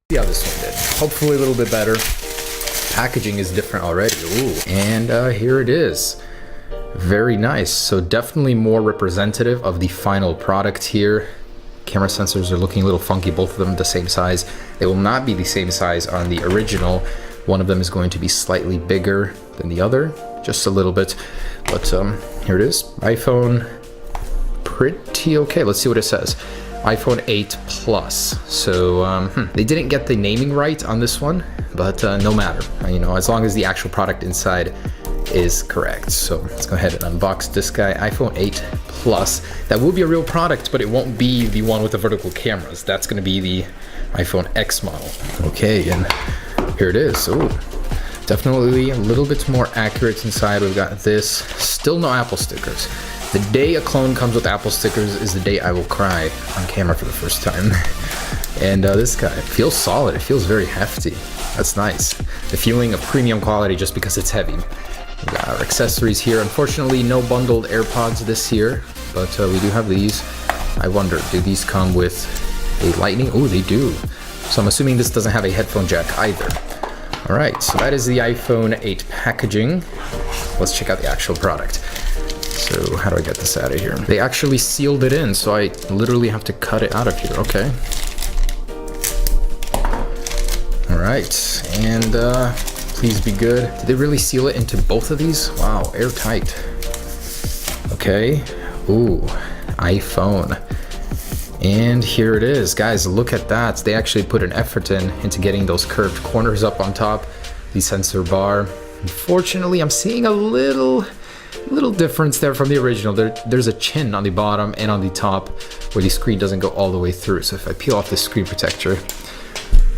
See how this one did. Hopefully a little bit better. Packaging is different already. Ooh. And here it is. Very nice. So definitely more representative of the final product here. Camera sensors are looking a little funky, both of them the same size. They will not be the same size on the original. One of them is going to be slightly bigger than the other, just a little bit. But here it is. iPhone, pretty okay. Let's see what it says. iPhone 8 Plus. So they didn't get the naming right on this one, but no matter. You know, as long as the actual product inside is correct. So let's go ahead and unbox this guy. iPhone 8 Plus. That will be a real product, but it won't be the one with the vertical cameras. That's going to be the iPhone X model. Okay, and here it is. Oh, definitely a little bit more accurate inside. We've got this. Still no Apple stickers. The day a clone comes with Apple stickers is the day I will cry on camera for the first time. And this guy feels solid. It feels very hefty. That's nice. The feeling of premium quality just because it's heavy. We got our accessories here. Unfortunately, no bundled AirPods this year, but we do have these. I wonder, do these come with a lightning? Oh, they do. So I'm assuming this doesn't have a headphone jack either. All right, so that is the iPhone 8 packaging. Let's check out the actual product. So how do I get this out of here? They actually sealed it in, so I literally have to cut it out of here. Okay. All right, and please be good. Did they really seal it into both of these? Wow, airtight. Okay. Ooh, iPhone. And here it is. Guys, look at that. They actually put an effort into getting those curved corners up on top, the sensor bar. Unfortunately, I'm seeing a little difference there from the original. There's a chin on the bottom and on the top where the screen doesn't go all the way through. So if I peel off the screen protector,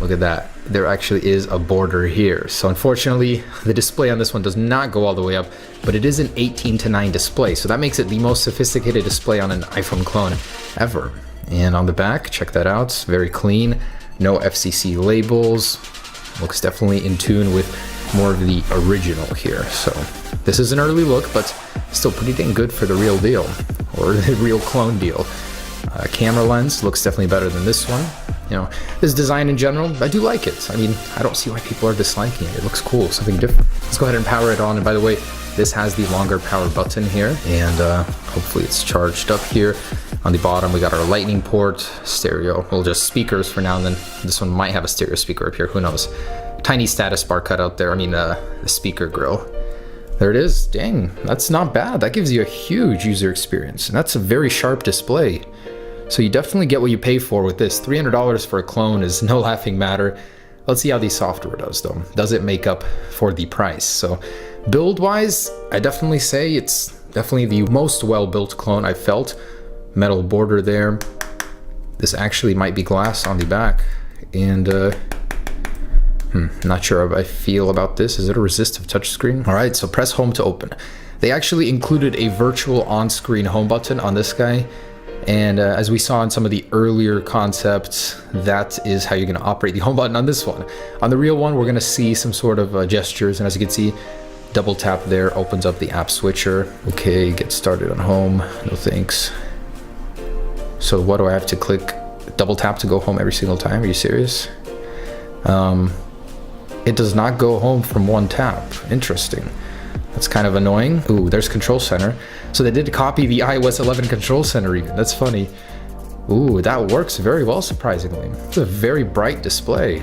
look at that. There actually is a border here. So unfortunately, the display on this one does not go all the way up, but it is an 18:9 display. So that makes it the most sophisticated display on an iPhone clone ever. And on the back, check that out. Very clean. No FCC labels. Looks definitely in tune with more of the original here. So this is an early look, but still pretty dang good for the real deal, or the real clone deal. Camera lens looks definitely better than this one. You know, this design in general, I do like it. I mean, I don't see why people are disliking it. It looks cool, something different. Let's go ahead and power it on. And by the way, this has the longer power button here, and hopefully it's charged up here. On the bottom, we got our lightning port, stereo, well, just speakers for now, and then this one might have a stereo speaker up here, who knows. Tiny status bar cut out there, the speaker grill. There it is. Dang, that's not bad. That gives you a huge user experience, and that's a very sharp display. So you definitely get what you pay for with this. $300 for a clone is no laughing matter. Let's see how the software does though. Does it make up for the price? So build-wise, I definitely say it's definitely the most well-built clone I've felt. Metal border there. This actually might be glass on the back, and not sure how I feel about this. Is it a resistive touchscreen? All right, so press home to open. They actually included a virtual on-screen home button on this guy. And as we saw in some of the earlier concepts, that is how you're going to operate the home button on this one. On the real one, we're going to see some sort of gestures. And as you can see, double tap there opens up the app switcher. Okay, get started on home. No thanks. So what do I have to click? Double tap to go home every single time? Are you serious? It does not go home from one tap. Interesting. That's kind of annoying. Ooh, there's Control Center. So they did copy the iOS 11 Control Center even. That's funny. Ooh, that works very well, surprisingly. It's a very bright display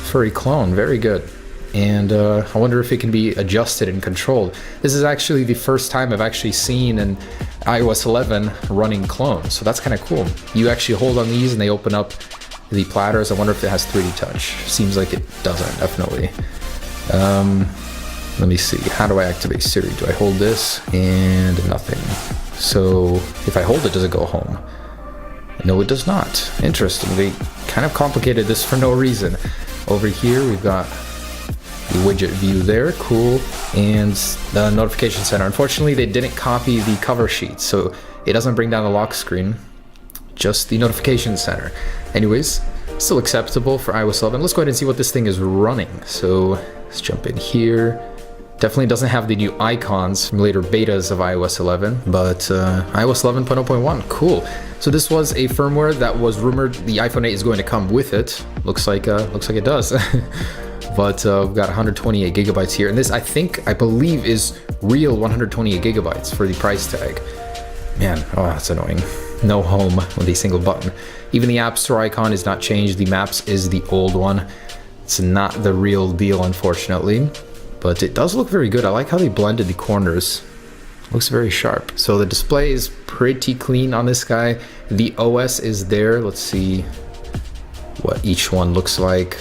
for a clone. Very good. And I wonder if it can be adjusted and controlled. This is actually the first time I've actually seen an iOS 11 running clone. So that's kind of cool. You actually hold on these and they open up the platters. I wonder if it has 3D touch. Seems like it doesn't, definitely. Let me see, how do I activate Siri? Do I hold this? And nothing. So if I hold it, does it go home? No, it does not. Interesting, they kind of complicated this for no reason. Over here, we've got the widget view there, cool. And the notification center. Unfortunately, they didn't copy the cover sheet, so it doesn't bring down the lock screen, just the notification center. Anyways, still acceptable for iOS 11. Let's go ahead and see what this thing is running. So let's jump in here. Definitely doesn't have the new icons from later betas of iOS 11, but iOS 11.0.1, cool. So this was a firmware that was rumored the iPhone 8 is going to come with it. Looks like it does. But we've got 128 gigabytes here, and this I believe is real 128 gigabytes for the price tag. Man, oh, that's annoying. No home with a single button. Even the App Store icon is not changed. The Maps is the old one. It's not the real deal, unfortunately. But it does look very good. I like how they blended the corners. Looks very sharp. So the display is pretty clean on this guy. The OS is there. Let's see what each one looks like.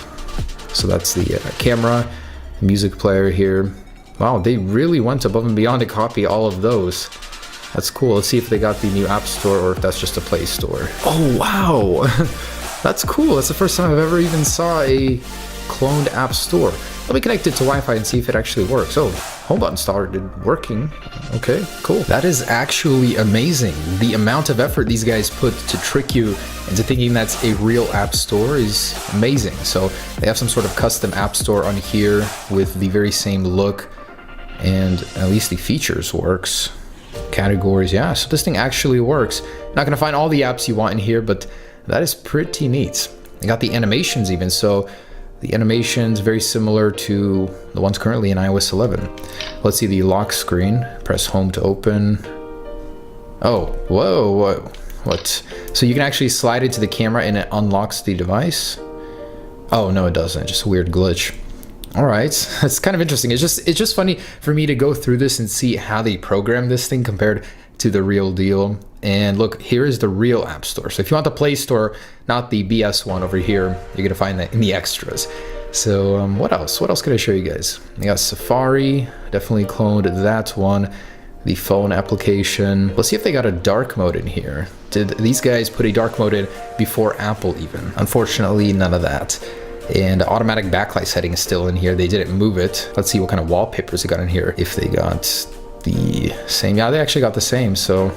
So that's the camera, music player here. Wow, they really went above and beyond to copy all of those. That's cool. Let's see if they got the new App Store or if that's just a Play Store. Oh, wow. That's cool. That's the first time I've ever even saw a cloned App Store. Let me connect it to Wi-Fi and see if it actually works. Oh, home button started working. Okay, cool. That is actually amazing. The amount of effort these guys put to trick you into thinking that's a real App Store is amazing. So they have some sort of custom App Store on here with the very same look, and at least the features works. Categories, yeah, so this thing actually works. Not gonna find all the apps you want in here, but that is pretty neat. They got the animations even, so the animations very similar to the ones currently in iOS 11. Let's see the lock screen. Press home to open. Oh, whoa. What? So you can actually slide it to the camera and it unlocks the device? Oh, no, it doesn't. Just a weird glitch. All right, that's kind of interesting. It's just funny for me to go through this and see how they program this thing compared to the real deal. And look, here is the real App Store. So if you want the Play Store, not the BS one over here, you're gonna find that in the extras. So what else? What else could I show you guys? I got Safari, definitely cloned that one. The phone application. Let's see if they got a dark mode in here. Did these guys put a dark mode in before Apple even? Unfortunately, none of that. And automatic backlight setting is still in here. They didn't move it. Let's see what kind of wallpapers they got in here. If they got the same. Yeah, they actually got the same. So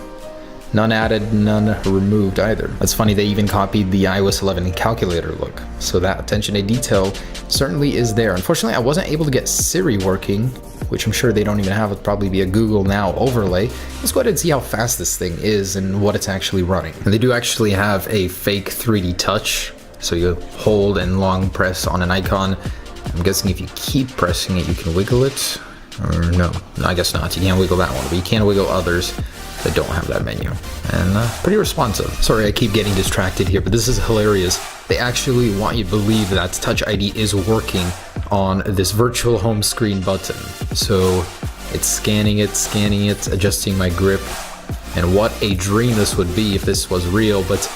none added, none removed either. That's funny, they even copied the iOS 11 calculator look. So that attention to detail certainly is there. Unfortunately, I wasn't able to get Siri working, which I'm sure they don't even have. It'll probably be a Google Now overlay. Let's go ahead and see how fast this thing is and what it's actually running. And they do actually have a fake 3D touch. So you hold and long press on an icon. I'm guessing if you keep pressing it, you can wiggle it. Or no, I guess not. You can't wiggle that one, but you can wiggle others that don't have that menu. And pretty responsive. Sorry, I keep getting distracted here, but this is hilarious. They actually want you to believe that Touch ID is working on this virtual home screen button. So it's scanning it, adjusting my grip. And what a dream this would be if this was real, but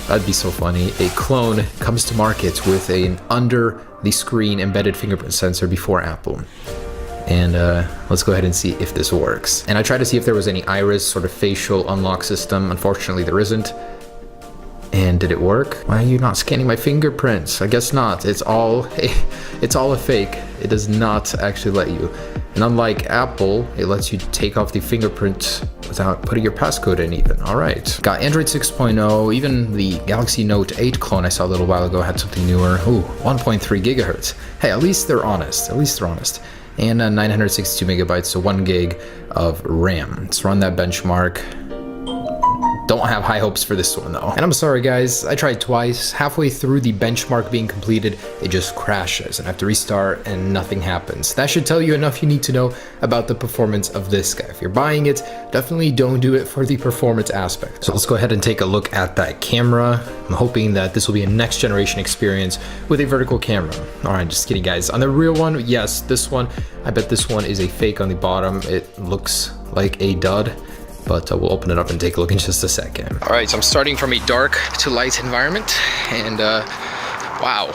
that'd be so funny. A clone comes to market with an under the screen embedded fingerprint sensor before Apple. And let's go ahead and see if this works. And I tried to see if there was any iris sort of facial unlock system. Unfortunately, there isn't. And did it work? Why are you not scanning my fingerprints? I guess not. It's all a fake. It does not actually let you. And unlike Apple, it lets you take off the fingerprint without putting your passcode in even. All right. Got Android 6.0. Even the Galaxy Note 8 clone I saw a little while ago had something newer. Ooh, 1.3 gigahertz. Hey, at least they're honest. And 962 megabytes, so 1 gig of RAM. Let's run that benchmark. Don't have high hopes for this one though. And I'm sorry guys, I tried twice. Halfway through the benchmark being completed, it just crashes and I have to restart and nothing happens. That should tell you enough you need to know about the performance of this guy. If you're buying it, definitely don't do it for the performance aspect. So let's go ahead and take a look at that camera. I'm hoping that this will be a next generation experience with a vertical camera. All right, just kidding guys. On the real one, yes, this one, I bet this one is a fake on the bottom. It looks like a dud. But we'll open it up and take a look in just a second. All right, so I'm starting from a dark to light environment, and wow,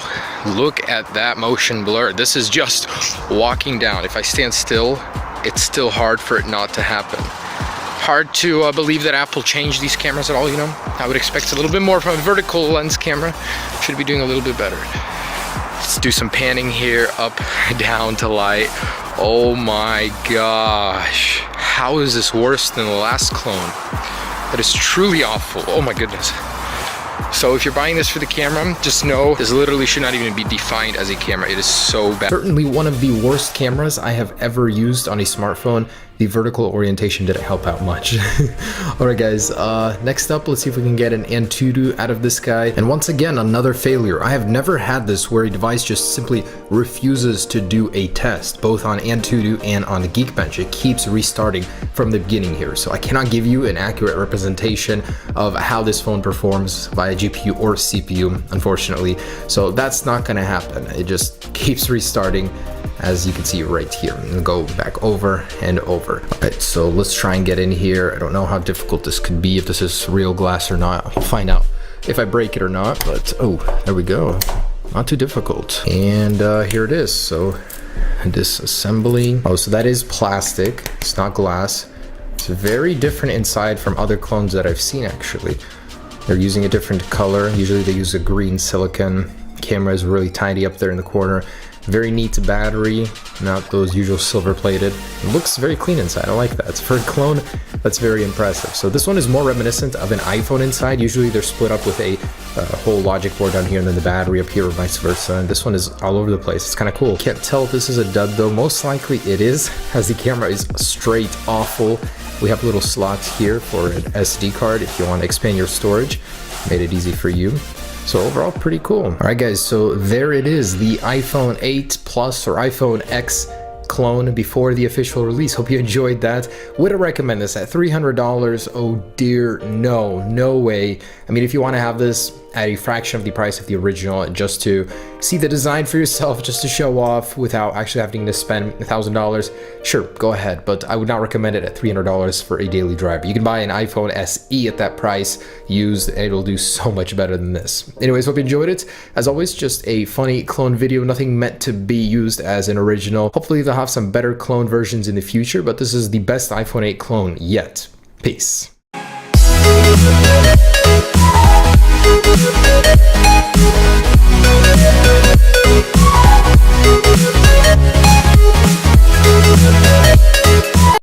look at that motion blur. This is just walking down. If I stand still, it's still hard for it not to happen. Hard to believe that Apple changed these cameras at all, you know? I would expect a little bit more from a vertical lens camera. Should be doing a little bit better. Let's do some panning here, up, down to light. Oh my gosh. How is this worse than the last clone? That is truly awful. Oh my goodness. So if you're buying this for the camera, just know this literally should not even be defined as a camera. It is so bad. Certainly one of the worst cameras I have ever used on a smartphone. The vertical orientation didn't help out much. Alright guys, next up, let's see if we can get an Antutu out of this guy. And once again, another failure. I have never had this where a device just simply refuses to do a test, both on Antutu and on the Geekbench. It keeps restarting from the beginning here. So I cannot give you an accurate representation of how this phone performs via GPU or CPU, unfortunately. So that's not gonna happen. It just keeps restarting, as you can see right here. I'm gonna go back over and over. All right, so let's try and get in here. I don't know how difficult this could be, if this is real glass or not. I'll find out if I break it or not, but oh, there we go. Not too difficult. And here it is. So disassembly. Oh, so that is plastic. It's not glass. It's very different inside from other clones that I've seen actually. They're using a different color. Usually they use a green silicon. Camera is really tiny up there in the corner. Very neat battery, not those usual silver plated. It looks very clean inside. I like that. For a clone, that's very impressive. So this one is more reminiscent of an iPhone inside. Usually they're split up with a whole logic board down here and then the battery up here or vice versa. And this one is all over the place. It's kind of cool. Can't tell if this is a dud though. Most likely it is, as the camera is straight awful. We have little slots here for an SD card if you want to expand your storage. Made it easy for you. So overall, pretty cool. All right, guys, so there it is, the iPhone 8 Plus or iPhone X clone before the official release. Hope you enjoyed that. Would I recommend this at $300? Oh dear, no way. I mean, if you want to have this at a fraction of the price of the original, just to see the design for yourself, just to show off without actually having to spend $1,000, sure, go ahead. But I would not recommend it at $300 for a daily driver. You can buy an iPhone SE at that price used, and it'll do so much better than this. Anyways, hope you enjoyed it. As always, just a funny clone video, nothing meant to be used as an original. Hopefully they'll have some better clone versions in the future, but this is the best iPhone 8 clone yet. Peace. We'll be right back.